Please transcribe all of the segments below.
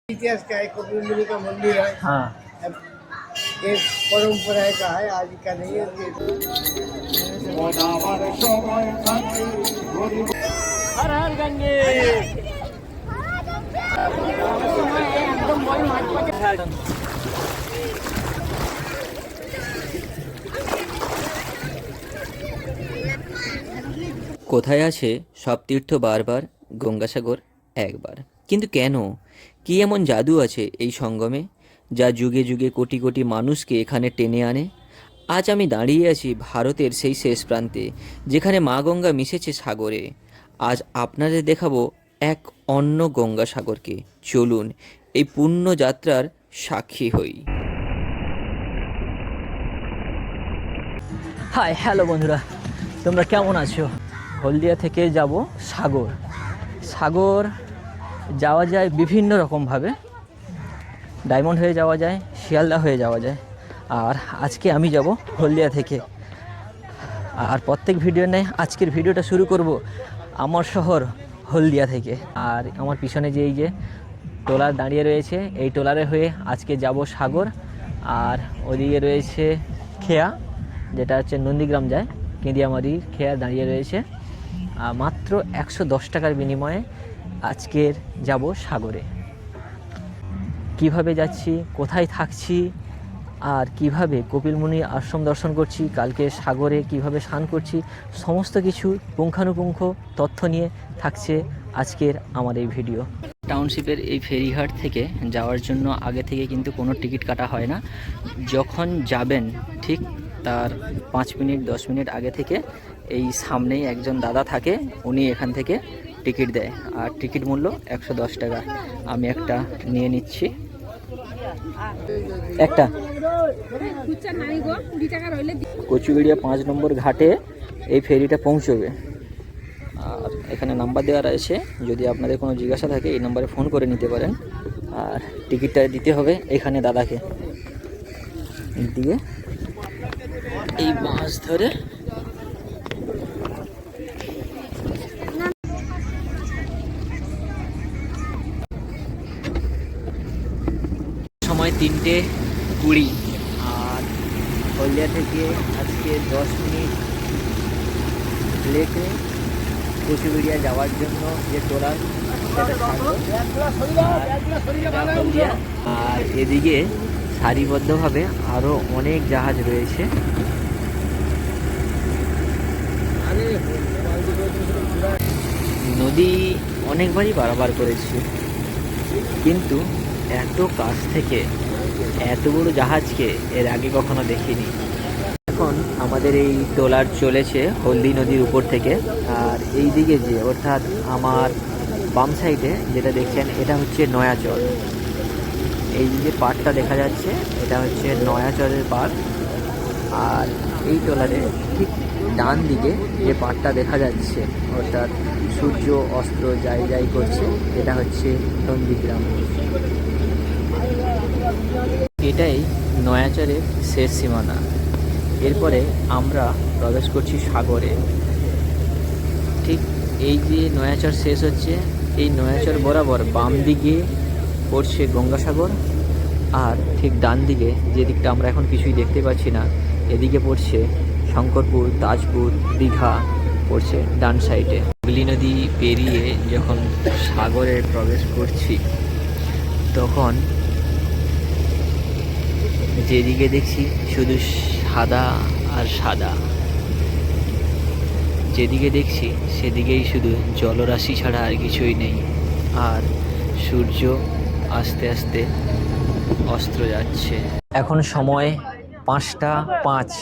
इतिहास का है, कपिल मुनि का मंदिर है। हाँ। ये परंपरा का है, आज का नहीं है। हर हर गंगे। কোথায় আছে সব তীর্থ বারবার, গঙ্গাসাগর একবার। কিন্তু কেন, কী এমন জাদু আছে এই সঙ্গমে, যা যুগে যুগে কোটি কোটি মানুষকে এখানে টেনে আনে? আজ আমি দাঁড়িয়ে আছি ভারতের সেই শেষ প্রান্তে, যেখানে মা গঙ্গা মিশেছে সাগরে। আজ আপনাদের দেখাবো এক অন্য গঙ্গাসাগরকে। চলুন এই পুণ্য যাত্রার সাক্ষী হই। হাই, হ্যালো বন্ধুরা, তোমরা কেমন আছো? হলদিয়া থেকে যাব সাগর। সাগর যাওয়া যায় বিভিন্ন রকমভাবে। ডায়মন্ড হয়ে যাওয়া যায়, শিয়ালদা হয়ে যাওয়া যায়। আর আজকে আমি যাব হলদিয়া থেকে। আর প্রত্যেক ভিডিও নেই, আজকের ভিডিওটা শুরু করব আমার শহর হলদিয়া থেকে। আর আমার পিছনে যে এই যে ট্রলার দাঁড়িয়ে রয়েছে, এই ট্রলারে হয়ে আজকে যাব সাগর। আর ওদিকে রয়েছে খেয়া, যেটা হচ্ছে নন্দীগ্রাম যায়, কেঁদিয়ামারির খেয়া দাঁড়িয়ে রয়েছে। মাত্র 110 টাকার বিনিময়ে আজকের যাব সাগরে। কিভাবে যাচ্ছি, কোথায় থাকছি, আর কিভাবে কপিল মুনি আশ্রম দর্শন করছি, কালকে সাগরে কিভাবে স্নান করছি, সমস্ত কিছু পুঙ্খানুপুঙ্খ তথ্য নিয়ে থাকছে আজকের আমার এই ভিডিও। টাউনশিপের এই ফেরিঘাট থেকে যাওয়ার জন্য আগে থেকে কিন্তু কোনো টিকিট কাটা হয় না। যখন যাবেন ঠিক তার 5 মিনিট 10 মিনিট আগে থেকে এই সামনেই একজন দাদা থাকে, উনি এখান থেকে টিকিট দেয়। আর টিকিট মূল্য 110 টাকা। আমি একটা নিয়ে নিচ্ছি। একটা কচুবেড়িয়া 5 নম্বর ঘাটে এই ফেরিটা পৌঁছবে। আর এখানে নাম্বার দেওয়া রয়েছে, যদি আপনাদের কোনো জিজ্ঞাসা থাকে এই নাম্বারে ফোন করে নিতে পারেন। আর টিকিটটা দিতে হবে এখানে দাদাকে দিয়ে। এই বাস ধরে সময় 3:20। আর হলদিয়া থেকে আজকে 10 মিনিট লেটে কচুবেড়িয়া যাওয়ার জন্য যে ট্রলার সেটা ছাড়বো। আর এদিকে সারিবদ্ধভাবে আরও অনেক জাহাজ রয়েছে। নদী অনেকবারই পারাপার করেছি, কিন্তু এত কাছ থেকে এত বড় জাহাজকে এর আগে কখনো দেখিনি। এখন আমাদের এই ট্রলার চলেছে হলদি নদীর উপর থেকে। আর এই দিকে যে, অর্থাৎ আমার বাম সাইডে যেটা দেখছেন, এটা হচ্ছে নয়াচর। এই যে পাড়টা দেখা যাচ্ছে, এটা হচ্ছে নয়াচরের পাড়। আর এই ট্রলারে ঠিক ডান দিকে যে পাড়টা দেখা যাচ্ছে, অর্থাৎ সূর্য অস্ত যাই করছে, এটা হচ্ছে নন্দীগ্রাম। এটাই নয়াচরের শেষ সীমানা। এরপরে আমরা প্রবেশ করছি সাগরে। ঠিক এই যে নয়াচর শেষ হচ্ছে, এই নয়াচর বরাবর বাম দিকে পড়ছে গঙ্গাসাগর। আর ঠিক ডান দিকে, যে দিকটা আমরা এখন কিছুই দেখতে পাচ্ছি না, এদিকে পড়ছে শঙ্করপুর, তাজপুর, দীঘা পড়ছে ডান সাইডে। হুগলি নদী পেরিয়ে যখন সাগরে প্রবেশ করছি, তখন যেদিকে দেখছি শুধু সাদা আর সাদা। যেদিকে দেখছি সেদিকেই শুধু জলরাশি ছাড়া আর কিছুই নেই। আর সূর্য আস্তে আস্তে অস্ত যাচ্ছে। এখন সময় 5:05।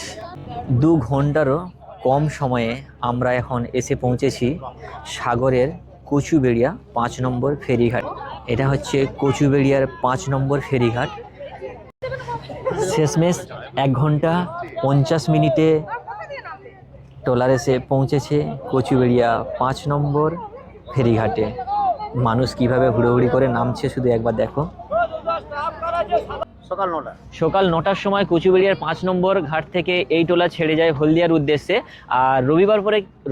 2 ঘন্টারও কম সময়ে আমরা এখন এসে পৌঁছেছি সাগরের কচুবেড়িয়া 5 নম্বর ফেরিঘাট। এটা হচ্ছে কচুবেড়িয়ার 5 নম্বর ফেরিঘাট। শেষমেশ 1 ঘন্টা 50 মিনিটে ট্রলার এসে পৌঁছেছে কচুবেড়িয়া 5 নম্বর ফেরিঘাটে। মানুষ কিভাবে হুড়োহুড়ি করে নামছে শুধু একবার দেখো। সকাল 9টার সময় কচুবেড়িয়ার 5 নম্বর ঘাট থেকে এই ট্রলার ছেড়ে যায় হলদিয়ার উদ্দেশ্যে। আর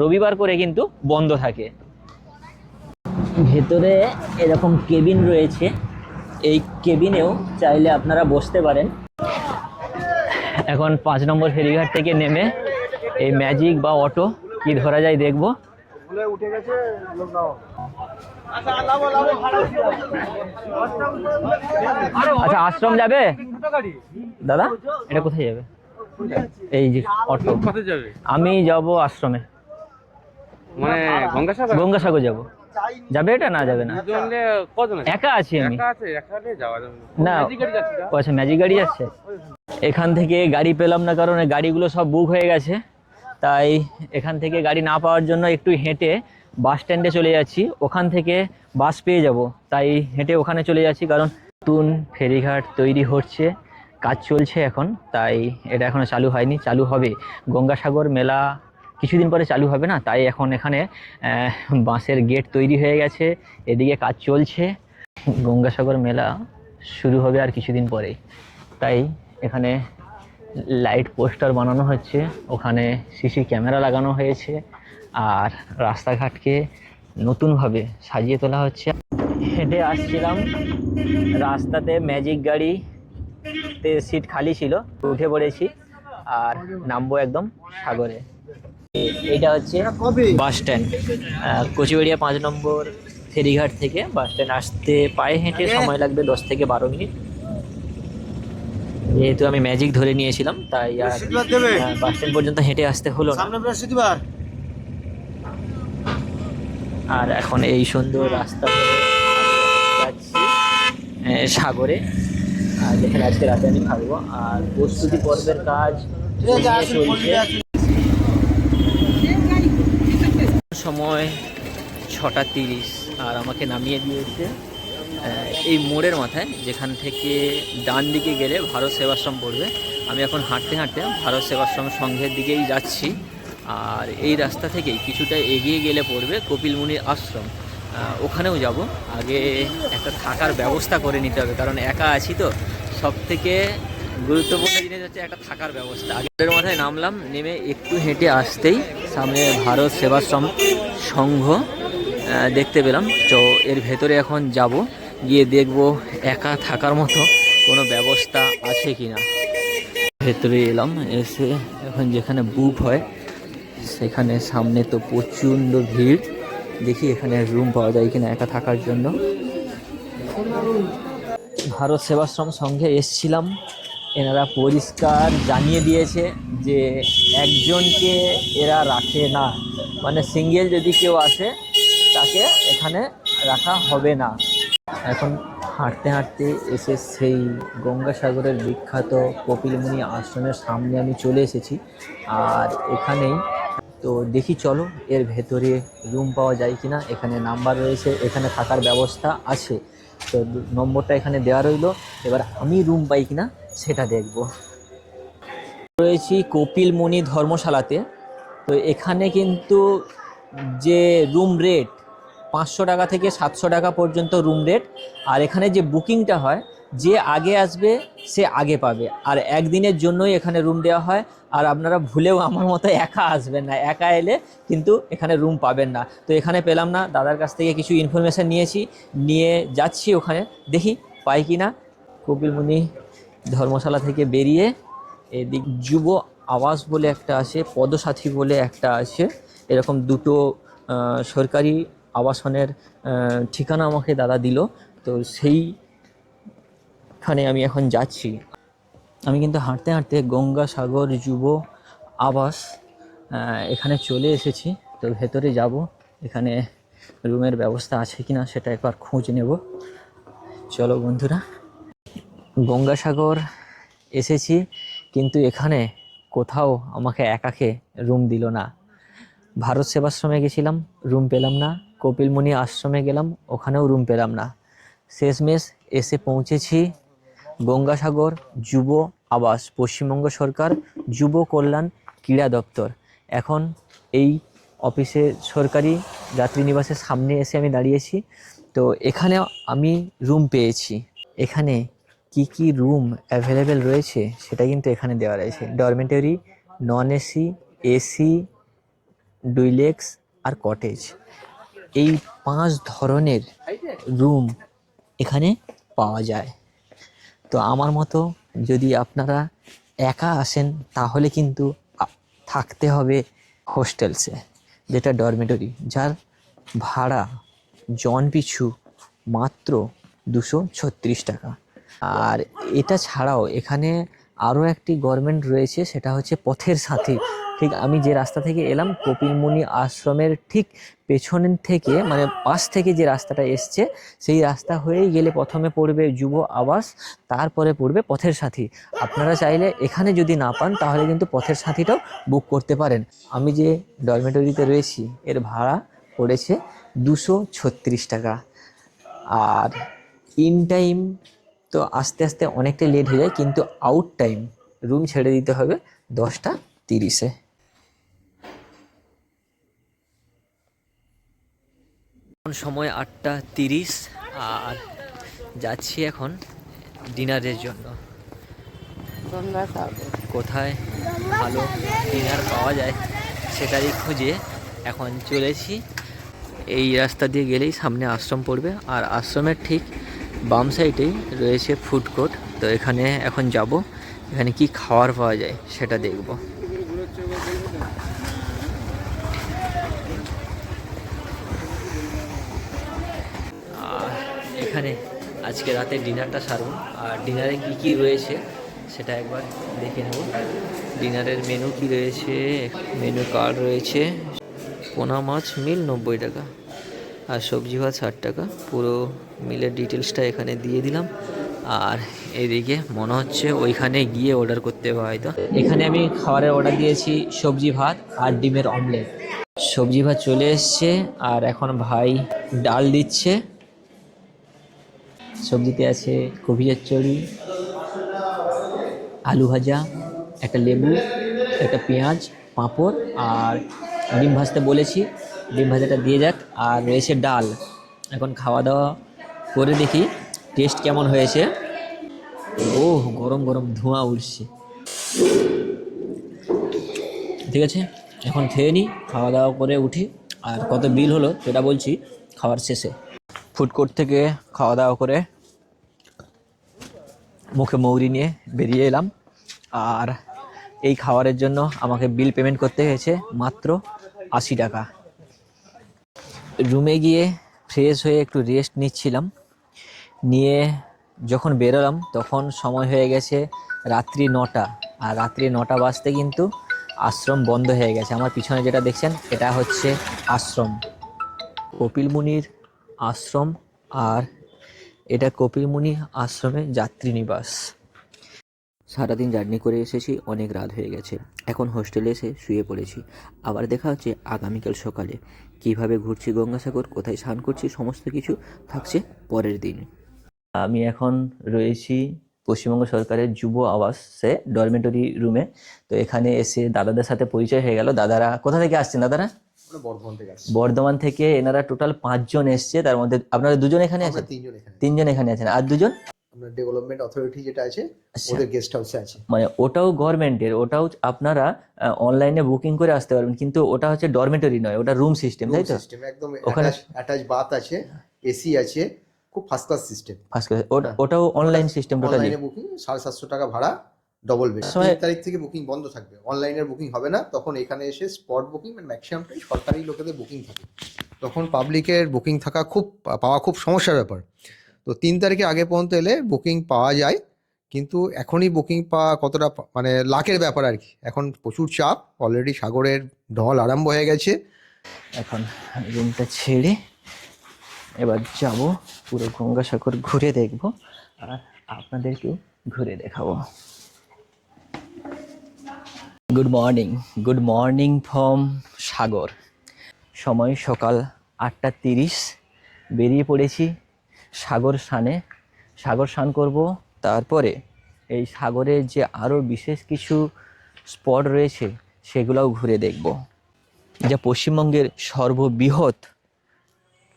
রবিবার করে কিন্তু বন্ধ থাকে। ভেতরে এরকম কেবিন রয়েছে, এই কেবিনেও চাইলে আপনারা বসতে পারেন। এখন 5 নম্বর ফেরিঘাট থেকে নেমে এই ম্যাজিক বা অটো কি ধরা যায় দেখবো। উঠে গেছে আচ্ছা, আশ্রম যাবে দাদা? এটা কোথায় যাবে? এই যে অটো। আমি যাব আশ্রমে, মানে গঙ্গাসাগর গঙ্গাসাগর যাব। যাবে এটা? না যাবে না, একা আছি আমি। না, ও আচ্ছা, ম্যাজিক গাড়ি যাচ্ছে। এখান থেকে গাড়ি পেলাম না, কারণ গাড়িগুলো সব বুক হয়ে গেছে। তাই এখান থেকে গাড়ি না পাওয়ার জন্য একটু হেঁটে বাস স্ট্যান্ডে চলে যাচ্ছি, ওখান থেকে বাস পেয়ে যাব। তাই হেঁটে ওখানে চলে যাচ্ছি, কারণ নতুন ফেরিঘাট তৈরি হচ্ছে, কাজ চলছে এখন। তাই এটা এখনও চালু হয়নি, চালু হবে। গঙ্গাসাগর মেলা কিছুদিন পরে চালু হবে না, তাই এখন এখানে বাঁশের গেট তৈরি হয়ে গেছে, এদিকে কাজ চলছে। গঙ্গাসাগর মেলা শুরু হবে আর কিছুদিন পরেই, তাই এখানে লাইট পোস্টার বানানো হচ্ছে, ওখানে সিসি ক্যামেরা লাগানো হয়েছে, আর রাস্তাঘাটকে নতুনভাবে সাজিয়ে তোলা হচ্ছে। হেঁটে আসছিলাম, রাস্তাতে ম্যাজিক গাড়িতে সিট খালি ছিল, উঠে পড়েছি আর নামবো একদম সাগরে। এটা হচ্ছে বাস স্ট্যান্ড, কচুবেড়িয়া 5 নম্বর ফেরিঘাট থেকে বাস স্ট্যান্ড আসতে পায়ে হেঁটে সময় লাগবে 10 থেকে 12 মিনিট। যেহেতু আমি ম্যাজিক ধরে নিয়েছিলাম, তাই আর বাস স্ট্যান্ড পর্যন্ত হেঁটে আসতে হলো না। আর এখন এই সুন্দর রাস্তা ধরে যাচ্ছি সাগরে, আর যেখানে আজকে রাতে আমি থাকবো। আর প্রস্তুতি পর্বের কাজ চলছে। সময় 6:30 আর আমাকে নামিয়ে দিয়েছে এই মোড়ের মাথায়, যেখান থেকে ডান দিকে গেলে ভারত সেবাশ্রম পড়বে। আমি এখন হাঁটতে হাঁটতে ভারত সেবাশ্রম সংঘের দিকেই যাচ্ছি। আর এই রাস্তা থেকেই কিছুটা এগিয়ে গেলে পড়বে কপিল মুনির আশ্রম, ওখানেও যাব। আগে একটা থাকার ব্যবস্থা করে নিতে হবে, কারণ একা আছি তো। সব থেকে গুরুত্বপূর্ণ জিনিস হচ্ছে একটা থাকার ব্যবস্থা। আগের মাথায় নামলাম, নেমে একটু হেঁটে আসতেই সামনে ভারত সেবাশ্রম সংঘ দেখতে পেলাম। তো এর ভেতরে এখন যাব, গিয়ে দেখব একা থাকার মতো কোনো ব্যবস্থা আছে কি না। ভেতরে এলাম, এসে এখন যেখানে বুক হয় সেখানে সামনে তো প্রচণ্ড ভিড়। দেখি এখানে রুম পাওয়া যায় কিনা একা থাকার জন্য। ভারত সেবাশ্রম সংঘে এসছিলাম, এনারা পরিষ্কার জানিয়ে দিয়েছে যে একজনকে এরা রাখে না, মানে সিঙ্গেল যদি কেউ আসে তাকে এখানে রাখা হবে না। এখন হাঁটতে হাঁটতে এসে সেই গঙ্গাসাগরের বিখ্যাত কপিলমুনি আশ্রমের সামনে আমি চলে এসেছি। আর এখানেই তো দেখি, চলো এর ভেতরে রুম পাওয়া যায় কিনা। এখানে নাম্বার রয়েছে, এখানে থাকার ব্যবস্থা আছে, তো নম্বরটা এখানে দেওয়া রইলো। এবার আমি রুম পাই কিনা সেটা দেখব। রয়েছি কপিলমুনি ধর্মশালাতে। তো এখানে কিন্তু যে রুম রেট 500 টাকা থেকে 700 টাকা পর্যন্ত রুম রেট। আর এখানে যে বুকিংটা হয়, যে আগে আসবে সে আগে পাবে, আর একদিনের জন্যই এখানে রুম দেওয়া হয়। আর আপনারা ভুলেও আমার মতো একা আসবেন না, একা এলে কিন্তু এখানে রুম পাবেন না। তো এখানে পেলাম না, দাদার কাছ থেকে কিছু ইনফরমেশান নিয়ে যাচ্ছি ওখানে, দেখি পাই কি না। কপিলমুনি ধর্মশালা থেকে বেরিয়ে এদিক যুব আবাস বলে একটা আছে, পদসাথী বলে একটা আছে, এরকম দুটো সরকারি আবাসনের ঠিকানা আমাকে দাদা দিল। তো সেইখানে আমি এখন যাচ্ছি। আমি কিন্তু হাঁটতে হাঁটতে গঙ্গাসাগর যুব আবাস এখানে চলে এসেছি। তো ভেতরে যাব, এখানে রুমের ব্যবস্থা আছে কিনা সেটা একবার খোঁজ নেব। চলো বন্ধুরা, গঙ্গাসাগর এসেছি, কিন্তু এখানে কোথাও আমাকে একাকে রুম দিল না। ভারত সেবাশ্রমে গেছিলাম, রুম পেলাম না। কপিলমুনি আশ্রমে গেলাম, ওখানেও রুম পেলাম না। শেষমেশ এসে পৌঁছেছি গঙ্গাসাগর যুব আবাস, পশ্চিমবঙ্গ সরকার যুব কল্যাণ ক্রীড়া দপ্তর। এখন এই অফিসে সরকারি যাত্রী নিবাসের সামনে এসে আমি দাঁড়িয়েছি। তো এখানে আমি রুম পেয়েছি। এখানে কি কি রুম অ্যাভেলেবেল রয়েছে সেটা কিন্তু এখানে দেওয়া রয়েছে। ডরমেটরি, নন এসি, এসি, ডুইলেক্স আর কটেজ, এই 5 ধরনের রুম এখানে পাওয়া যায়। তো আমার মতো যদি আপনারা একা আসেন তাহলে কিন্তু থাকতে হবে হোস্টেলসে, যেটা ডরমেটরি, যার ভাড়া জন পিছু মাত্র 236 টাকা। আর এটা ছাড়াও এখানে আরও একটি গভর্নমেন্ট রয়েছে, সেটা হচ্ছে পথের সাথী। ঠিক আমি যে রাস্তা থেকে এলাম, কপিলমুনি আশ্রমের ঠিক পেছনের থেকে, মানে পাশ থেকে যে রাস্তাটা এসছে, সেই রাস্তা হয়েই গেলে প্রথমে পড়বে যুব আবাস, তারপরে পড়বে পথের সাথী। আপনারা চাইলে এখানে যদি না পান তাহলে কিন্তু পথের সাথীটাও বুক করতে পারেন। আমি যে ডরমেটরিতে রয়েছি এর ভাড়া পড়েছে 236 টাকা। আর ইন টাইম তো আস্তে আস্তে অনেকটাই লেট হয়ে যায়, কিন্তু আউট টাইম রুম ছেড়ে দিতে হবে 10টা 30-এ। এখন সময় 8টা 30, আর যাচ্ছি এখন ডিনারের জন্য। কোথায় ভালো ডিনার পাওয়া যায় সেটারই খুঁজে এখন চলেছি। এই রাস্তা দিয়ে গেলেই সামনে আশ্রম পড়বে, আর আশ্রমের ঠিক বাম সাইডেই রয়েছে ফুড কোর্ট। তো এখানে এখন যাব, এখানে কি খাবার পাওয়া যায় সেটা দেখব। আর এখানে আজকে রাতে ডিনারটা সারব, আর ডিনারে কি কি রয়েছে সেটা একবার দেখে নেব। ডিনারের মেনু কি রয়েছে, মেনু কার্ড রয়েছে। পোনা মাছ মিল 90 টাকা, আর সবজি ভাত 60 টাকা। পুরো মিলের ডিটেলসটা এখানে দিয়ে দিলাম। আর এদিকে মনে হচ্ছে ওইখানে গিয়ে অর্ডার করতে হবে হয়তো। এখানে আমি খাবারের অর্ডার দিয়েছি সবজি ভাত আর ডিমের অমলেট। সবজি ভাত চলে এসছে, আর এখন ভাই ডাল দিচ্ছে। সবজিতে আছে কপি চচ্চড়ি, আলু ভাজা, একটা লেবু, একটা পেঁয়াজ, পাঁপড়, আর ডিম ভাজতে বলেছি, ডিম ভাজাটা দিয়ে যাক। আর রয়েছে ডাল। এখন খাওয়া দাওয়া করে দেখি টেস্ট কেমন হয়েছে। ও গরম গরম ধোঁয়া উঠছে। ঠিক আছে, এখন খেয়ে নিই, খাওয়া দাওয়া করে উঠি। আর কত বিল হলো সেটা বলছি খাওয়ার শেষে। ফুড কোর্ট থেকে খাওয়া দাওয়া করে মুখে মৌরি নিয়ে বেরিয়ে এলাম। আর এই খাবারের জন্য আমাকে বিল পেমেন্ট করতে হয়েছে মাত্র 80 টাকা। রুমে গিয়ে ফ্রেশ হয়ে একটু রেস্ট নিচ্ছিলাম, নিয়ে যখন বেরোলাম তখন সময় হয়ে গেছে রাত্রি 9টা। আর রাত্রি 9টা বাজতে কিন্তু আশ্রম বন্ধ হয়ে গেছে। আমার পিছনে যেটা দেখছেন এটা হচ্ছে আশ্রম, কপিলমুনির আশ্রম। আর এটা কপিলমুনি আশ্রমে যাত্রী নিবাস। সারাদিন জার্নি করে এসেছি, অনেক রাত হয়ে গেছে। এখন হোস্টেলে এসে শুয়ে পড়েছি। আবার দেখা হচ্ছে আগামীকাল সকালে। কিভাবে ঘুরছি গঙ্গাসাগর, কোথায় স্নান করছি, সমস্ত কিছু থাকছে পরের দিন। আমি এখন রয়েছি পশ্চিমবঙ্গ সরকারের যুব আবাসে ডরমেটরি রুমে। তো এখানে এসে দাদাদের সাথে পরিচয় হয়ে গেল। দাদারা কোথা থেকে আসছেন? দাদারা বর্ধমান থেকে আসছি। বর্ধমান থেকে। এনারা টোটাল 5 জন এসছে, তার মধ্যে আপনারা 2 জন এখানে আছেন? 3 জন এখানে। 3 জন এখানে আছেন, আর 2 জন আপনার ডেভেলপমেন্ট অথরিটি যেটা আছে আচ্ছা। ওদের গেস্ট হাউসে আছে। মানে ওটাও গভর্নমেন্টের, ওটাও আপনারা অনলাইনে বুকিং করে আসতে পারবেন, কিন্তু ওটা হচ্ছে ডরমেটরি নয়, ওটা রুম সিস্টেম, তাই তো? সিস্টেম একদম ওখানে অ্যাটাচ বাথ আছে, এসি আছে, খুব first class system. First class, ওটাও অনলাইন সিস্টেম টোটালি। অনলাইনে বুকিং 750 টাকা ভাড়া, ডবল বেড। 3 তারিখ থেকে বুকিং বন্ধ থাকবে, অনলাইনের বুকিং হবে না। তখন এখানে এসে স্পট বুকিং, মানে ম্যাক্সিমামটাই সরকারি লোকেদের বুকিং থাকে। তখন পাবলিকের বুকিং থাকা পাওয়া খুব সমস্যার ব্যাপার। তো 3 তারিখে আগে পর্যন্ত এলে বুকিং পাওয়া যায়, কিন্তু এখনই বুকিং পাওয়া কতটা মানে লাকের ব্যাপার আর কি। এখন প্রচুর চাপ, অলরেডি সাগরের ঢল আরম্ভ হয়ে গেছে। এখন রুমটা ছেড়ে এবার যাব, পুরো গঙ্গাসাগর ঘুরে দেখব, আর আপনাদেরকেও ঘুরে দেখাবো। গুড মর্নিং ফ্রম সাগর। সময় সকাল 8টা 30। বেরিয়ে পড়েছি সাগর স্নান করব। তারপরে এই সাগরের যে আরও বিশেষ কিছু স্পট রয়েছে সেগুলোও ঘুরে দেখব। যা পশ্চিমবঙ্গের সর্ববৃহৎ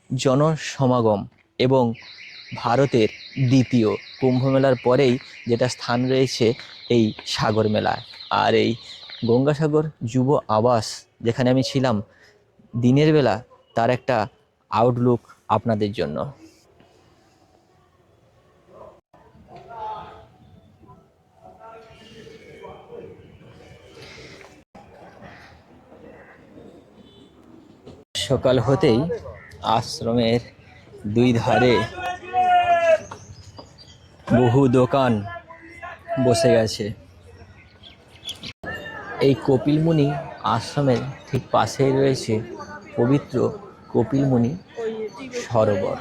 জনসমাগম এবং ভারতের দ্বিতীয় কুম্ভমেলার পরেই যেটা স্থান রয়েছে এই সাগর মেলা। আর এই গঙ্গাসাগর যুব আবাস যেখানে আমি ছিলাম দিনের বেলা, তার একটা আউটলুক আপনাদের জন্য। সকাল হতেই আশ্রমের দুই ধারে বহু দোকান বসে গেছে। এই কপিলমুনি আশ্রমের ঠিক পাশেই রয়েছে পবিত্র কপিলমুনি সরোবর।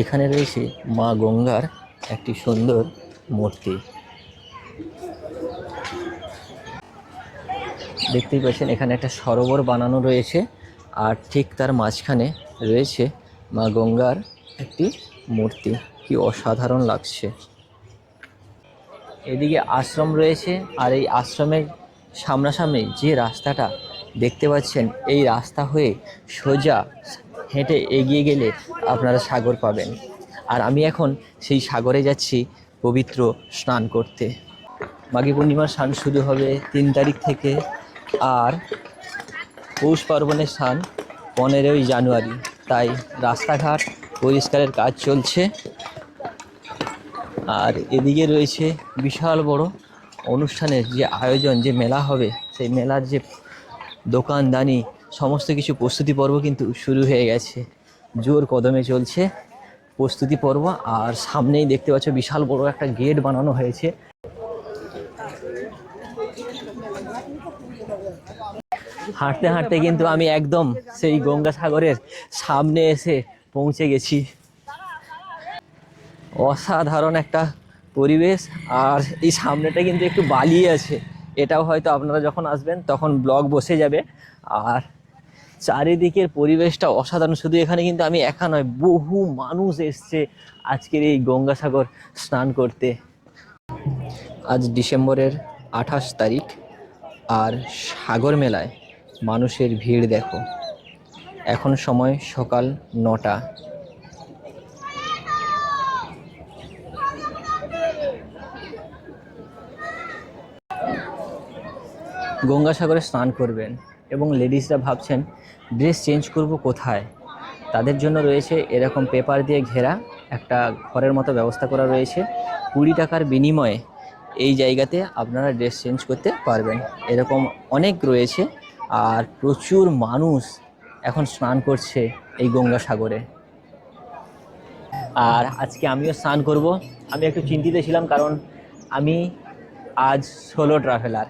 এখানে রয়েছে মা গঙ্গার একটি সুন্দর মূর্তি। দেখতেই পাচ্ছেন এখানে একটা সরোবর বানানো রয়েছে, আর ঠিক তার মাঝখানে রয়েছে মা গঙ্গার একটি মূর্তি। কি অসাধারণ লাগছে। এদিকে আশ্রম রয়েছে, আর এই আশ্রমের সামনাসামনি যে রাস্তাটা দেখতে পাচ্ছেন, এই রাস্তা হয়ে সোজা হেঁটে এগিয়ে গেলে আপনারা সাগর পাবেন। আর আমি এখন সেই সাগরে যাচ্ছি পবিত্র স্নান করতে। মাঘী পূর্ণিমার স্নান শুরু হবে 3 তারিখ থেকে, আর পৌষ পার্বণের স্নান 15ই জানুয়ারি। তাই রাস্তাঘাট পরিষ্কারের কাজ চলছে। আর এদিকে রয়েছে বিশাল বড় অনুষ্ঠানের যে আয়োজন, যে মেলা হবে, সেই মেলার যে দোকানদানি সমস্ত কিছু প্রস্তুতি পর্ব কিন্তু শুরু হয়ে গেছে। জোর কদমে চলছে প্রস্তুতি পর্ব। আর সামনেই দেখতে পাচ্ছ বিশাল বড় একটা গেট বানানো হয়েছে। হাঁটতে হাঁটতে কিন্তু আমি একদম সেই গঙ্গাসাগরের সামনে এসে পৌঁছে গেছি। অসাধারণ একটা পরিবেশ। আর এই সামনেটা কিন্তু একটু বালি আছে, এটাও হয়তো আপনারা যখন আসবেন তখন ব্লগ বসে যাবে। আর চারিদিকের পরিবেশটা অসাধারণ। শুধু এখানে কিন্তু আমি একা নয়, বহু মানুষ এসছে আজকের এই গঙ্গাসাগর স্নান করতে। আজ ডিসেম্বরের 28 তারিখ, আর সাগর মেলায় মানুষের ভিড় দেখো। এখন সময় সকাল 9টা। গঙ্গাসাগরে স্নান করবেন এবং লেডিসরা ভাবছেন ড্রেস চেঞ্জ করব কোথায়, তাদের জন্য রয়েছে এরকম পেপার দিয়ে ঘেরা একটা ঘরের মতো ব্যবস্থা করা রয়েছে। 20 টাকার বিনিময়ে এই জায়গাতে আপনারা ড্রেস চেঞ্জ করতে পারবেন। এরকম অনেক রয়েছে। আর প্রচুর মানুষ এখন স্নান করছে এই গঙ্গাসাগরে। আর আজকে আমিও স্নান করব। আমি একটু চিন্তিত ছিলাম, কারণ আমি আজ সোলো ট্রাভেলার,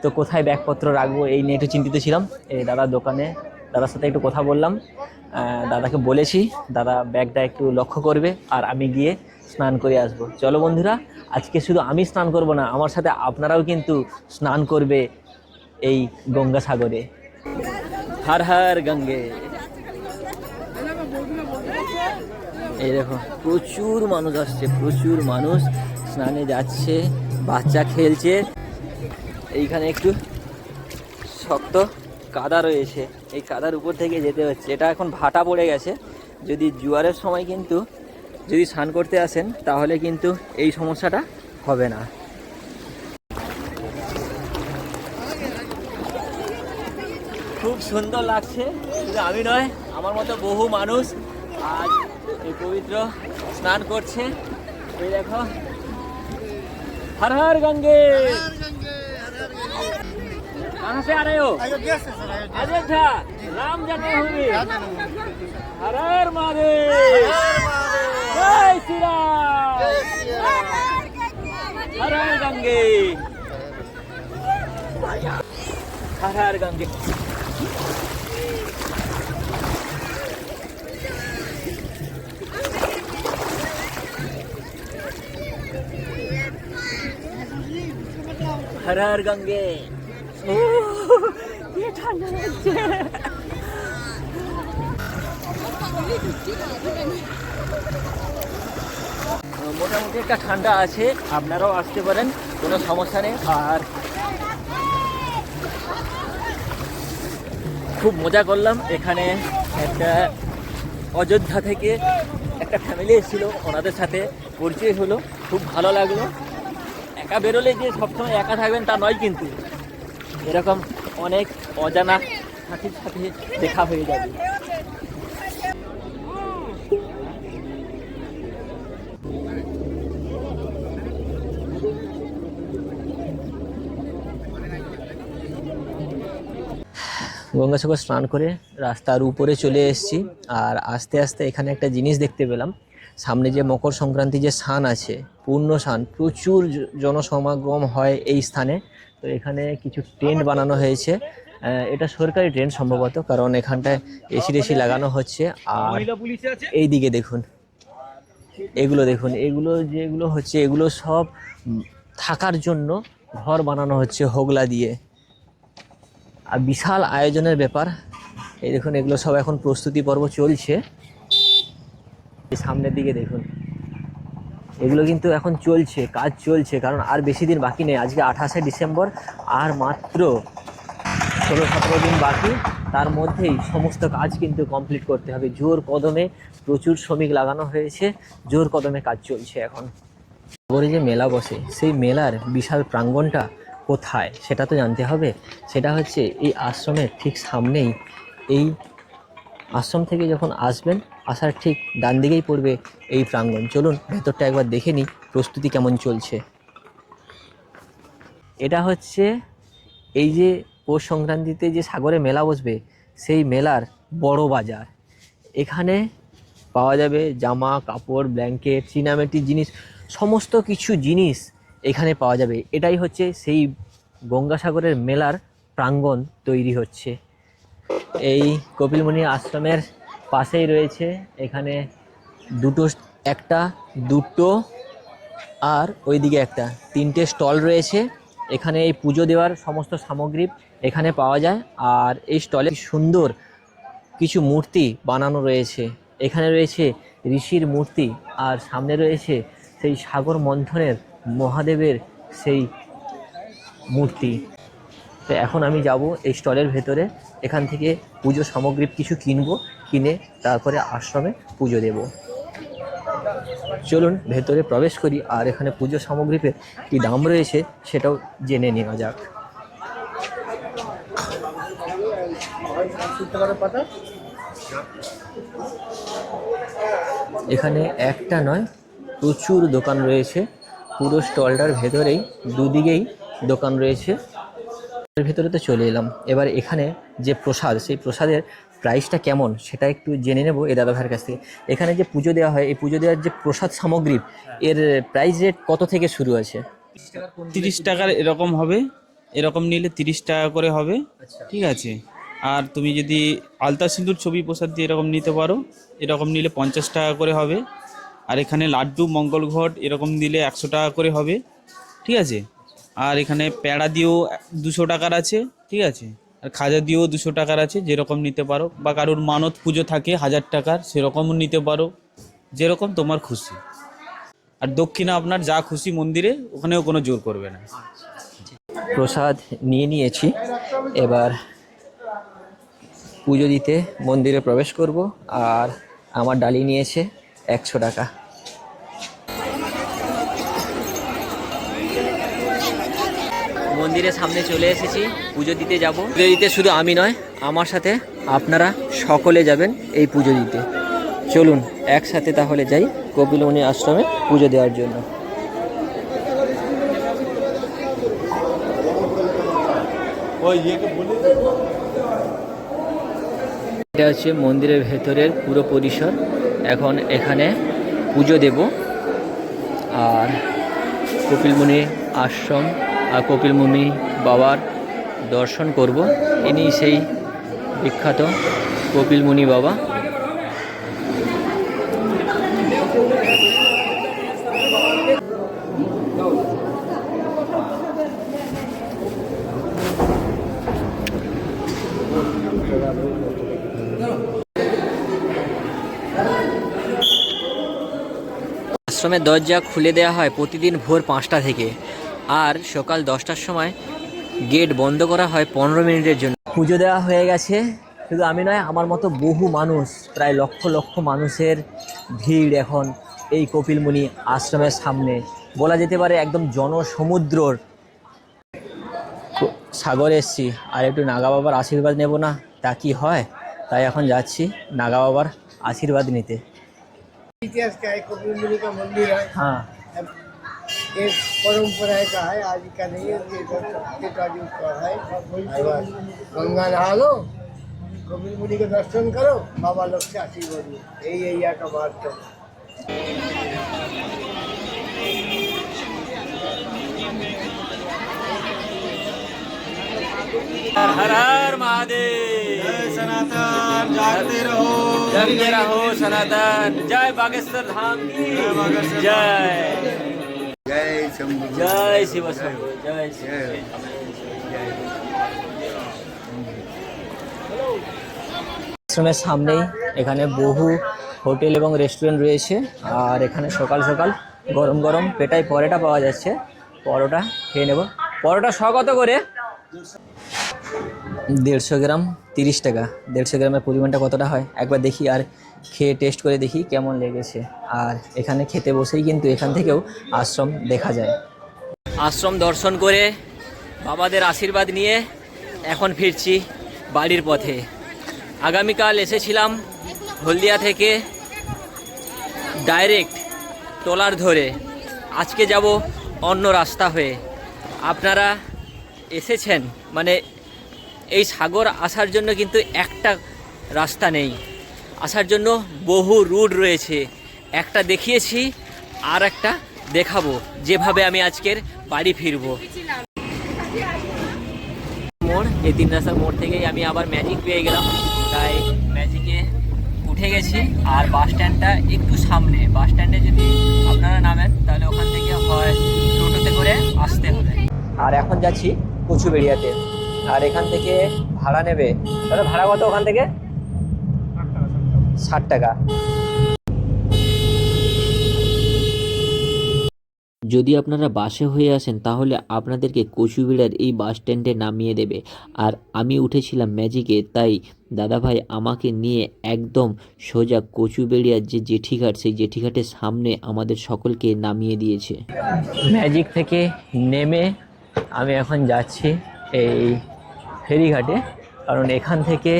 তো কোথায় ব্যাগপত্র রাখবো এই নিয়ে একটু চিন্তিত ছিলাম। এই দাদার সাথে একটু কথা বললাম। দাদাকে বলেছি দাদা ব্যাগটা একটু লক্ষ্য করবে, আর আমি গিয়ে স্নান করে আসব। চলো বন্ধুরা, আজকে শুধু আমি স্নান করব না, আমার সাথে আপনারাও কিন্তু স্নান করবে এই গঙ্গাসাগরে। হর হর গঙ্গে। এই দেখো প্রচুর মানুষ আসছে, প্রচুর মানুষ স্নানে যাচ্ছে, বাচ্চা খেলছে। এইখানে একটু শক্ত কাদা রয়েছে, এই কাদার উপর থেকে যেতে হচ্ছে। এটা এখন ভাটা পড়ে গেছে। যদি জোয়ারের সময় কিন্তু যদি স্নান করতে আসেন তাহলে কিন্তু এই সমস্যাটা হবে না। খুব সুন্দর লাগছে। শুধু আমি নয়, আমার মতো বহু মানুষ আজ এই পবিত্র স্নান করছে। এই দেখো, हर हर गंगे। कहाँ से आ रहे हो? अयोध्या से सर। अयोध्या, राम जन्मभूमि। हर हर महादेव, जय श्री राम। हर हर गंगे, हर हर गंगे। हर हर गंगे। ये ठंडा লাগছে। মোটামুটি একটা ঠান্ডা আছে, আপনারাও আসতে পারেন, কোনো সমস্যা নেই। আর খুব মজা করলাম এখানে। একটা অযোধ্যা থেকে একটা ফ্যামিলি এসেছিল, ওনাদের সাথে পরিচয় হলো, খুব ভালো লাগলো। একা বেরোলে যে সবসময় একা থাকবেন তা নয়, কিন্তু এরকম অনেক অজানা সাথীর সাথে দেখা হয়ে যাবে। গঙ্গাসাগর স্নান করে রাস্তার উপরে চলে এসেছি। আর আস্তে আস্তে এখানে একটা জিনিস দেখতে পেলাম, সামনে যে মকর সংক্রান্তি যে স্নান আছে, পূর্ণ স্নান, প্রচুর জনসমাগম হয় এই স্থানে। তো এখানে কিছু টেন্ট বানানো হয়েছে, এটা সরকারি টেন্ট সম্ভবত, কারণ এখানটায় এসি টেসি লাগানো হচ্ছে। আর এই দিকে দেখুন, এগুলো দেখুন, এগুলো যেগুলো হচ্ছে এগুলো সব থাকার জন্য ঘর বানানো হচ্ছে হোগলা দিয়ে। আর বিশাল আয়োজনের ব্যাপার। এই দেখুন, এগুলো সব এখন প্রস্তুতি পর্ব চলছে। সামনের দিকে দেখুন, এগুলো কিন্তু এখন চলছে, কাজ চলছে, কারণ আর বেশি দিন বাকি নেই। আজকে 28শে ডিসেম্বর, আর মাত্র 16-17 দিন বাকি। তার মধ্যেই সমস্ত কাজ কিন্তু কমপ্লিট করতে হবে। জোর কদমে প্রচুর শ্রমিক লাগানো হয়েছে, জোর কদমে কাজ চলছে এখন। সাগরে যে মেলা বসে, সেই মেলার বিশাল প্রাঙ্গণটা কোথায় সেটা তো জানতে হবে। সেটা হচ্ছে এই আশ্রমের ঠিক সামনেই। এই আশ্রম থেকে যখন আসবেন, আসার ঠিক ডান দিকেই পড়বে এই প্রাঙ্গণ। চলুন ভেতরটা একবার দেখে নিই প্রস্তুতি কেমন চলছে। এটা হচ্ছে এই যে পৌষ সংক্রান্তিতে যে সাগরে মেলা বসবে, সেই মেলার বড় বাজার। এখানে পাওয়া যাবে জামা কাপড়, ব্ল্যাঙ্কেট, চীনামাটির জিনিস, সমস্ত কিছু জিনিস এখানে পাওয়া যাবে। এটাই হচ্ছে সেই গঙ্গাসাগরের মেলার প্রাঙ্গণ তৈরি হচ্ছে। এই কপিলমুনি আশ্রমের পাশেই রয়েছে এখানে একটা দুটো আর ওইদিকে একটা, 3টে স্টল রয়েছে। এখানে এই পুজো দেওয়ার সমস্ত সামগ্রী এখানে পাওয়া যায়। আর এই স্টলে সুন্দর কিছু মূর্তি বানানো রয়েছে। এখানে রয়েছে ঋষির মূর্তি, আর সামনে রয়েছে সেই সাগর মন্থনের মহাদেবের সেই মূর্তি। তো এখন আমি যাব এই স্টলের ভেতরে, এখান থেকে পুজো সামগ্রী কিছু কিনবো, কিনে তারপরে আশ্রমে পুজো দেব। চলুন ভেতরে প্রবেশ করি, আর এখানে পুজো সামগ্রীতে কী দাম রয়েছে সেটাও জেনে নেওয়া যাক। এখানে একটা নয়, প্রচুর দোকান রয়েছে। পুরো স্টলটার ভেতরেই দুদিকেই দোকান রয়েছে। এর ভেতরে তো চলে এলাম। এবার এখানে যে প্রসাদ, সেই প্রসাদের প্রাইসটা কেমন সেটা একটু জেনে নেব এই দাদা ভাইয়ের কাছ থেকে। এখানে যে পুজো দেওয়া হয়, এই পুজো দেওয়ার যে প্রসাদ সামগ্রী, এর প্রাইস রেট কত থেকে শুরু আছে? 30 টাকার এরকম হবে, এরকম নিলে 30 টাকা করে হবে, ঠিক আছে। আর তুমি যদি আলতা সিঁদুর ছবি প্রসাদ দিয়ে এরকম নিতে পারো, এরকম নিলে 50 টাকা করে হবে। আর এখানে লাড্ডু মঙ্গল ঘট এরকম দিলে 100 টাকা করে হবে, ঠিক আছে। আর এখানে প্যাড়া দিয়েও 200 টাকার আছে, ঠিক আছে। আর খাজা দিয়েও 200 টাকার আছে, যেরকম নিতে পারো। বা কারোর মানত পুজো থাকে 1000 টাকার, সেরকমও নিতে পারো, যেরকম তোমার খুশি। আর দক্ষিণা আপনার যা খুশি মন্দিরে, ওখানেও কোনো জোর করবে না। প্রসাদ নিয়ে নিয়েছি, এবার পুজো দিতে মন্দিরে প্রবেশ করব। আর আমার ডালি নিয়েছে 100 টাকা। মন্দিরের সামনে চলে এসেছি, পুজো দিতে যাব। পুজো দিতে শুধু আমি নয়, আমার সাথে আপনারা সকলে যাবেন এই পুজো দিতে। চলুন একসাথে তাহলে যাই কপিলমুনি আশ্রমে পুজো দেওয়ার জন্য। এটা হচ্ছে মন্দিরের ভেতরের পুরো পরিসর। এখন এখানে পুজো দেব, আর কপিলমুনি আশ্রম আর কপিলমুনি বাবার দর্শন করব। ইনি সেই বিখ্যাত কপিলমুনি বাবা। আশ্রমের দরজা খুলে দেওয়া হয় প্রতিদিন ভোর 5টা থেকে, আর সকাল 10টার সময় গেট বন্ধ করা হয় 15 মিনিটের জন্য। পুজো দেওয়া হয়ে গেছে, শুধু আমি নয়, আমার মতো বহু মানুষ, প্রায় লক্ষ লক্ষ মানুষের ভিড় এখন এই কপিলমুনি আশ্রমের সামনে। বলা যেতে পারে একদম জনসমুদ্রর সাগরে এসছি। আর একটু নাগা বাবার আশীর্বাদ নেব না, তা কি হয়? তাই এখন যাচ্ছি নাগা বাবার आशीर्वाद निते। इतिहास का है, कपिलमुनि का मंदिर है। हाँ, एक परंपरा का है, आज का नहीं है, ये का है। गंगा नहा लो, कबीर मुनि के दर्शन करो, बाबा लोग से आशीर्वाद लो। यही एरिया का बात है। हर हर महादेव। जय सनातन, जागते रहो सनातन। जय बागेश्वर धाम की जय। जय शंभू। जय शिव शंभू। जय शिव। আশ্রমের সামনেই এখানে বহু হোটেল এবং রেস্টুরেন্ট রয়েছে, আর এখানে সকাল সকাল গরম গরম পেটাই পরোটা পাওয়া যাচ্ছে। পরোটা খেয়ে নেব। পরোটা শ কত করে? 150 গ্রাম 30 টাকা। 150 গ্রামের পরিমাণটা কতটা হয় একবার দেখি, আর খেয়ে টেস্ট করে দেখি কেমন লেগেছে। আর এখানে খেতে বসেই কিন্তু এখান থেকেও আশ্রম দেখা যায়। আশ্রম দর্শন করে বাবাদের আশীর্বাদ নিয়ে এখন ফিরছি বাড়ির পথে। আগামীকাল এসেছিলাম হলদিয়া থেকে ডাইরেক্ট ট্রলার ধরে, আজকে যাব অন্য রাস্তা হয়ে। আপনারা এসেছেন মানে এই সাগর আসার জন্য কিন্তু একটা রাস্তা নেই, আসার জন্য বহু রুট রয়েছে। একটা দেখিয়েছি, আর একটা দেখাবো, যেভাবে আমি আজকের বাড়ি ফিরবো। মোড়, এই 3 রাস্তার মোড় থেকেই আমি আবার ম্যাজিক পেয়ে গেলাম, তাই ম্যাজিকে উঠে গেছি। আর বাস স্ট্যান্ডটা একটু সামনে, বাস স্ট্যান্ডে যদি আপনারা নামেন তাহলে ওখান থেকে হয় টোটোতে করে আসতে হবে। আর এখন যাচ্ছি কচুবেড়িয়াতে, আর এখান থেকে ভাড়া নেবে। তাহলে ভাড়া কত ওখান থেকে? 60 টাকা। যদি আপনারা বাসে হয়ে আসেন তাহলে আপনাদেরকে কচুবিড়ার এই বাস স্ট্যান্ডে নামিয়ে দেবে। আর আমি উঠেছিলাম ম্যাজিকে, তাই দাদাভাই আমাকে নিয়ে একদম সোজা কচুবেড়িয়ার যে জেঠিঘাট, সেই জেঠিঘাটের সামনে আমাদের সকলকে নামিয়ে দিয়েছে। ম্যাজিক থেকে নেমে আমি এখন যাচ্ছি এই ফেরিঘাটে, কারণ এখান থেকে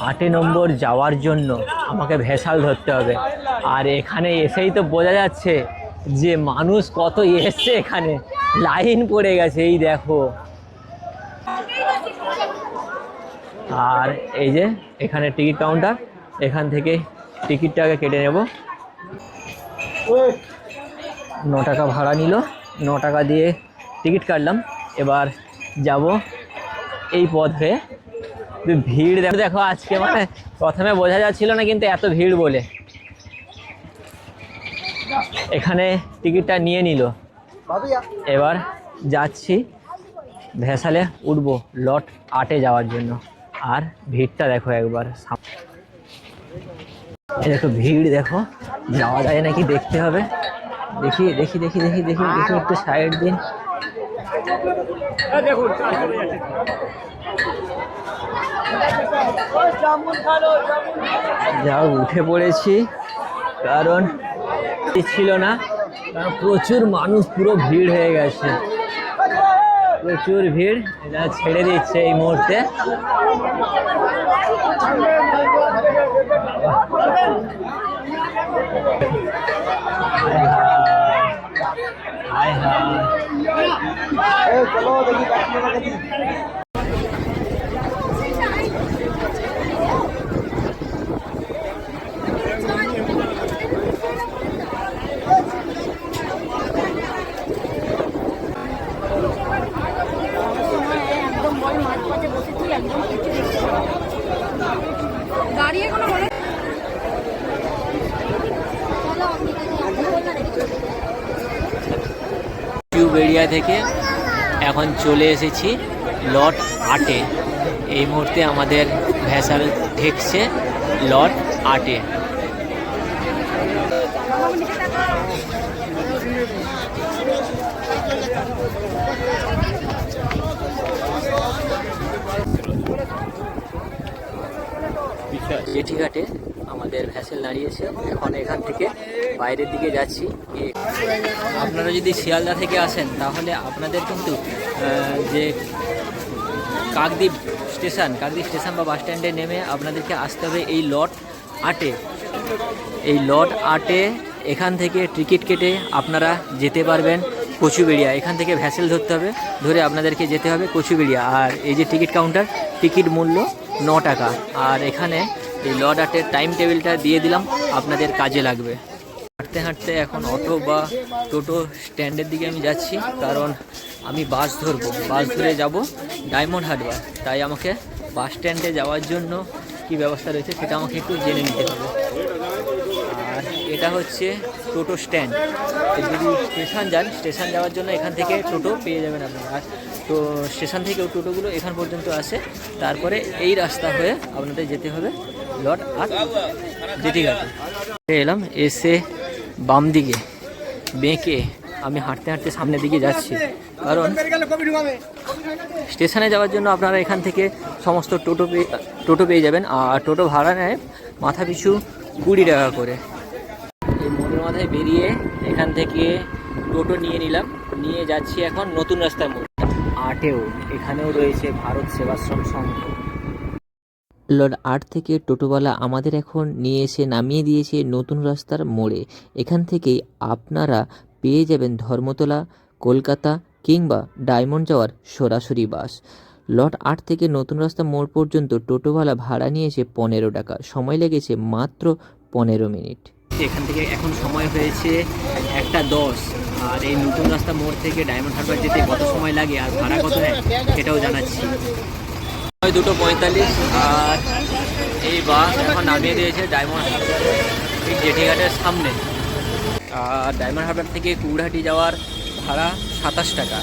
8 নম্বর যাওয়ার জন্য আমাকে ভেসাল ধরতে হবে। আর এখানে এসেই তো বোঝা যাচ্ছে যে মানুষ কত এসছে, এখানে লাইন পড়ে গেছে, এই দেখো। আর এই যে এখানে টিকিট কাউন্টার, এখান থেকে টিকিটটাকে কেটে নেব। 9 টাকা ভাড়া নিল, 9 টাকা দিয়ে টিকিট কাটলাম। এবার যাব এই পথ হয়ে। ভিড় দেখো আজকে, মানে প্রথমে বোঝা যাচ্ছিল না কিন্তু এত ভিড় বলে। এখানে টিকিটটা নিয়ে নিল। এবার যাচ্ছি ভেসালে উঠবো লট 8-এ যাওয়ার জন্য। আর ভিড়টা দেখো একবার, এই দেখো ভিড় দেখো, যাওয়া যায় নাকি দেখতে হবে। দেখি দেখি দেখি দেখি দেখি দেখি একটু সাইড দিন। যাও, উঠে পড়েছি, কারণ ছিল না, কারণ প্রচুর মানুষ, পুরো ভিড় হয়ে গেছে, প্রচুর ভিড়। এটা ছেড়ে দিচ্ছে এই মুহূর্তে। কচুবেড়িয়া থেকে এখন চলে এসেছি লট 8-এ। এই মুহূর্তে আমাদের ভেসাল ঠেকছে লট 8-এ। জেঠিঘাটে আমাদের ভেসেল দাঁড়িয়েছে। এখন এখান থেকে বাইরের দিকে যাচ্ছি। আপনারা যদি শিয়ালদা থেকে আসেন তাহলে আপনাদের কিন্তু যে কাকদ্বীপ স্টেশন বা বাস স্ট্যান্ডে নেমে আপনাদেরকে আসতে হবে এই লট 8-এ। এই লট 8-এ এখান থেকে টিকিট কেটে আপনারা যেতে পারবেন কচুবেড়িয়া। এখান থেকে ভ্যাসেল ধরতে হবে, ধরে আপনাদেরকে যেতে হবে কচুবেড়িয়া। আর এই যে টিকিট কাউন্টার, টিকিট মূল্য 9 টাকা। আর এখানে এই লর্ড আর্টের টাইম টেবিলটা দিয়ে দিলাম, আপনাদের কাজে লাগবে। হাঁটতে হাঁটতে এখন অটো বা টোটো স্ট্যান্ডের দিকে আমি যাচ্ছি, কারণ আমি বাস ধরবো, বাস ধরে যাব ডায়মন্ড হারবার। তাই আমাকে বাস স্ট্যান্ডে যাওয়ার জন্য কি ব্যবস্থা রয়েছে সেটা আমাকে একটু জেনে নিতে হবে। আর এটা হচ্ছে টোটো স্ট্যান্ড। যদি স্টেশন যান, স্টেশন যাওয়ার জন্য এখান থেকে টোটো পেয়ে যাবেন আপনারা। আর তো স্টেশন থেকেও টোটোগুলো এখান পর্যন্ত আসে, তারপরে এই রাস্তা হয়ে আপনাদের যেতে হবে লর্ড আর্ট জেটি ঘাটে। এলাম, এসে বাম দিকে বেঁকে আমি হাঁটতে হাঁটতে সামনের দিকে যাচ্ছি, কারণ স্টেশনে যাওয়ার জন্য আপনারা এখান থেকে সমস্ত টোটো পেয়ে যাবেন। আর টোটো ভাড়া নেয় মাথা পিছু 20 টাকা করে। এই মোড়ের মাথায় বেরিয়ে এখান থেকে টোটো নিয়ে নিলাম, নিয়ে যাচ্ছি এখন নতুন রাস্তার মোড়। আটেও এখানেও রয়েছে ভারত সেবাশ্রম সংঘ। লর্ড আর্ট থেকে টোটোওয়ালা আমাদের এখন নিয়ে এসে নামিয়ে দিয়েছে নতুন রাস্তার মোড়ে। এখান থেকেই আপনারা পেয়ে যাবেন ধর্মতলা, কলকাতা কিংবা ডায়মন্ড যাওয়ার সরাসরি বাস। লর্ড আর্ট থেকে নতুন রাস্তা মোড় পর্যন্ত টোটোওয়ালা ভাড়া নিয়েছে 15 টাকা। সময় লেগেছে মাত্র 15 মিনিট। এখান থেকে এখন সময় হয়েছে 1:10। আর এই নতুন রাস্তা মোড় থেকে ডায়মন্ড হারবার যেতে কত সময় লাগে আর ভাড়া কত নেয় সেটাও জানাচ্ছি। 2:45। আর এই বাস এখন নামিয়ে দিয়েছে ডায়মন্ড হারবারের এই জেটি ঘাটের সামনে। আর ডায়মন্ড হারবার থেকে কুকুরহাটি যাওয়ার ভাড়া 27 টাকা।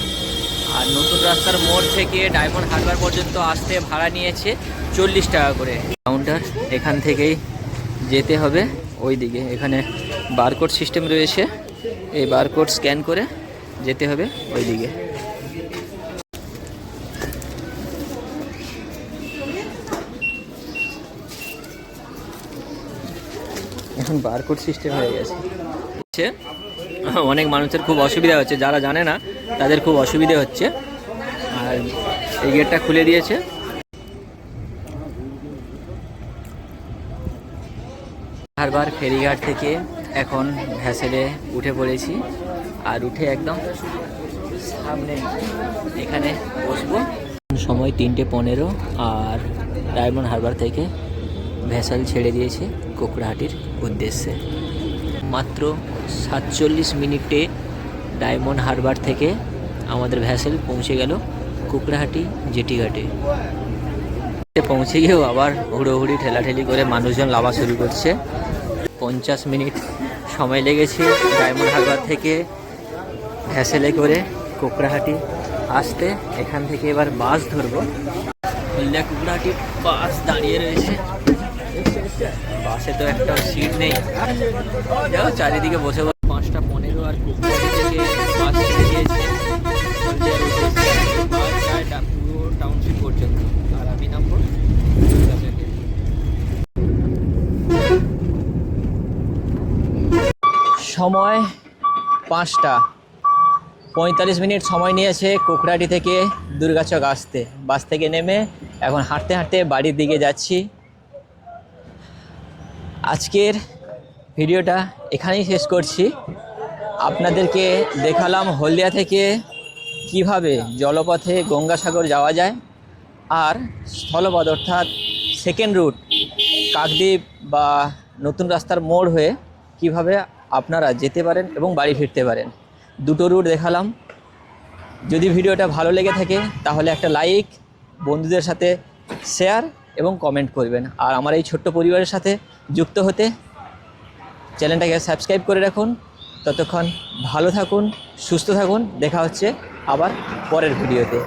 আর নতুন রাস্তার মোড় থেকে ডায়মন্ড হারবার পর্যন্ত আসতে ভাড়া নিয়েছে 40 টাকা করে। কাউন্টার এখান থেকেই যেতে হবে ওই দিকে। এখানে বারকোড সিস্টেম রয়েছে, এই বারকোড স্ক্যান করে যেতে হবে ওই দিকে। এখন বারকোড সিস্টেম হয়ে গেছে। অনেক মানুষের খুব অসুবিধা হচ্ছে, যারা জানে না তাদের খুব অসুবিধা হচ্ছে। আর এই গেটটা খুলে দিয়েছে। হারবার ফেরিঘাট থেকে এখন ভ্যাসেলে উঠে পড়েছি। আর উঠে একদম সামনে এখানে বসবো। সময় 3:15। আর ডায়মন্ড হারবার থেকে ভ্যাসেল ছেড়ে দিয়েছে কুকড়াহাটির উদ্দেশ্যে। মাত্র 47 মিনিটে ডায়মন্ড হারবার থেকে আমাদের ভ্যাসেল পৌঁছে গেল কুকড়াহাটি জেটি ঘাটে। পৌঁছে গিয়েও আবার হুড়োহুড়ি ঠেলাঠেলি করে মানুষজন লাভা শুরু করছে। 50 মিনিট সময় লেগেছে ডায়মন্ড হারবার থেকে ভ্যাসেলে করে কুকড়াহাটি আসতে। এখান থেকে এবার বাস ধরবো। হলদিয়া কুকড়াহাটি বাস দাঁড়িয়ে রয়েছে। বাসে তো একটা সিট নেই, যাও চারিদিকে বসে 5:15। আর কুকড়াহাটি থেকে বাস ছেড়ে দিয়েছে হলদিয়ার উদ্দেশ্যে। বাস যায় পুরো টাউনশিপ পর্যন্ত। আর আমি নামবো দুর্গাচকে। সময় 5:45 মিনিট সময় নিয়েছে কুকড়াহাটি থেকে দুর্গাচক আসতে। বাস থেকে নেমে এখন হাঁটতে হাঁটতে বাড়ির দিকে যাচ্ছি। আজকের ভিডিওটা এখানেই শেষ করছি। আপনাদেরকে দেখালাম হলদিয়া থেকে কিভাবে জলপথে গঙ্গাসাগর যাওয়া যায়, আর স্থলপথ অর্থাৎ সেকেন্ড রুট কাকদ্বীপ বা নতুন রাস্তার মোড় হয়ে কিভাবে আপনারা যেতে পারেন এবং বাড়ি ফিরতে পারেন। দুটো রুট দেখালাম। যদি ভিডিওটা ভালো লেগে থাকে তাহলে একটা লাইক, বন্ধুদের সাথে শেয়ার এবং কমেন্ট করবেন। আর আমার এই ছোট্ট পরিবারের সাথে যুক্ত হতে চ্যানেলটাকে সাবস্ক্রাইব করে রাখুন। ততক্ষণ ভালো থাকুন, সুস্থ থাকুন। দেখা হচ্ছে আবার পরের ভিডিওতে।